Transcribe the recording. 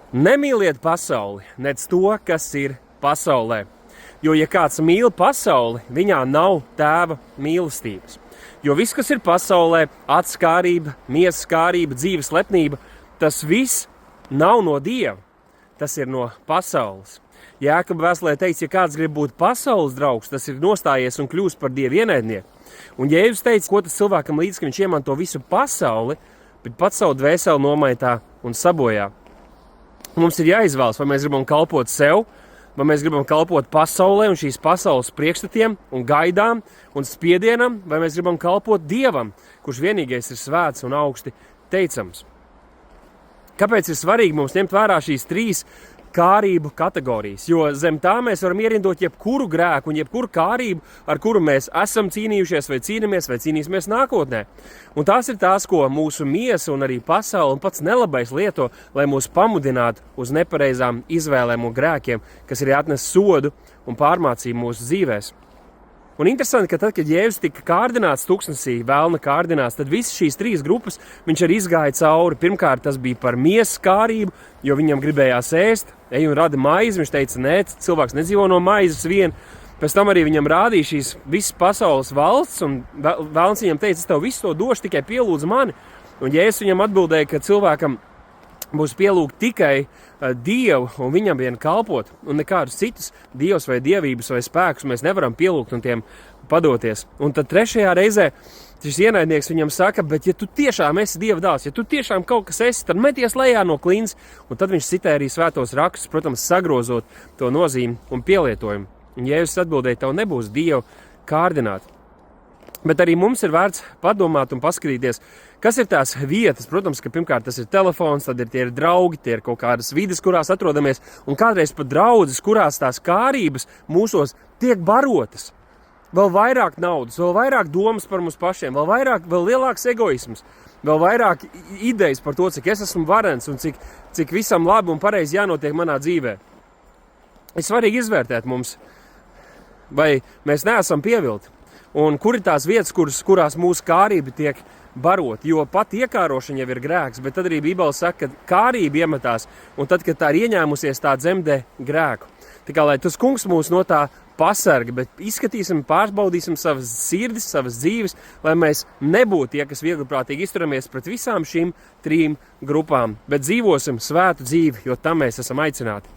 Nemīliet pasauli, nec to, kas ir pasaulē. Jo, ja kāds mīl pasauli, viņā nav tēva mīlestības. Jo viss, kas ir pasaulē, atskārība, miesas kārība, dzīves lepnība, tas viss nav no Dieva. Tas ir no pasaules. Jēkaba vēstulē teica, ja kāds grib būt pasaules draugs, tas ir nostājies un kļūst par Dieva ienaidnieku. Un Jēzus teica, ko tas cilvēkam līdz, ka viņš iemanto visu pasauli, bet pats savu dvēseli nomaitā un sabojā. Mums ir jāizvēlas, vai mēs gribam kalpot sev, vai mēs gribam kalpot pasaulē un šīs pasaules priekšstatiem un gaidām un spiedienam, vai mēs gribam kalpot Dievam, kurš vienīgais ir svēts un augsti teicams. Kāpēc ir svarīgi mums ņemt vērā šīs trīs kārību kategorijas? Jo zem tā mēs varam ierindot jebkuru grēku un jebkuru kārību, ar kuru mēs esam cīnījušies vai cīnīsimies nākotnē. Un tās ir tās, ko mūsu miesa un arī pasaule un pats nelabais lieto, lai mūs pamudinātu uz nepareizām izvēlēm un grēkiem, kas arī atnes sodu un pārmācību mūsu dzīvēs. Un interesanti, ka tad, kad Jēzus tika kārdināts tuksnesī, vēlna kārdināts, tad visas šīs trīs grupas viņš arī izgāja cauri. Pirmkārt, tas bija par miesas kārību, jo viņam gribējās ēst, ej un rada maizi. Viņš teica, nē, cilvēks nedzīvo no maizes vien. Pēc tam arī viņam rādīja šīs visas pasaules valsts, un vēlns viņam teica, es tev visu to došu, tikai pielūdz mani. Un Jēzus viņam atbildēja, ka cilvēkam būs pielūgt tikai Dievu un viņam vien kalpot, un nekādus citus dievus vai dievības vai spēkus mēs nevaram pielūgt un tiem padoties. Un tad trešajā reizē šis ienaidnieks viņam saka, bet ja tu tiešām esi Dieva dēls, ja tu tiešām kaut kas esi, tad meties lejā no klints, un tad viņš citēja arī svētos rakstus, protams, sagrozot to nozīmi un pielietojumu. Un Jēzus atbildēja, tev nebūs Dievu kārdināt. Bet arī mums ir vērts padomāt un paskatīties, kas ir tās vietas. Protams, ka pirmkārt tas ir telefons, tad tie ir draugi, tie ir kaut kādas vides, kurās atrodamies, un kādreiz pat draudzes, kurās tās kārības mūsos tiek barotas. Vēl vairāk naudas, vēl vairāk domas par mums pašiem, vēl lielāks egoisms, vēl vairāk idejas par to, cik es esmu varens un cik visam labi un pareizi jānotiek manā dzīvē. Ir svarīgi izvērtēt mums, vai mēs neesam pievilti. Un kur ir tās vietas, kurās mūsu kārība tiek barot, jo pat iekārošana jau ir grēks, bet tad arī Bībele saka, ka kārība iemetās, un tad, kad tā ir ieņēmusies, tā dzemdē grēku. Tā kā, lai tas kungs mūs no tā pasarga, bet izskatīsim, pārbaudīsim savas sirdis, savas dzīves, lai mēs nebūtu tie, kas viegliprātīgi izturamies pret visām šīm trim grupām, bet dzīvosim svētu dzīvi, jo tam mēs esam aicināti.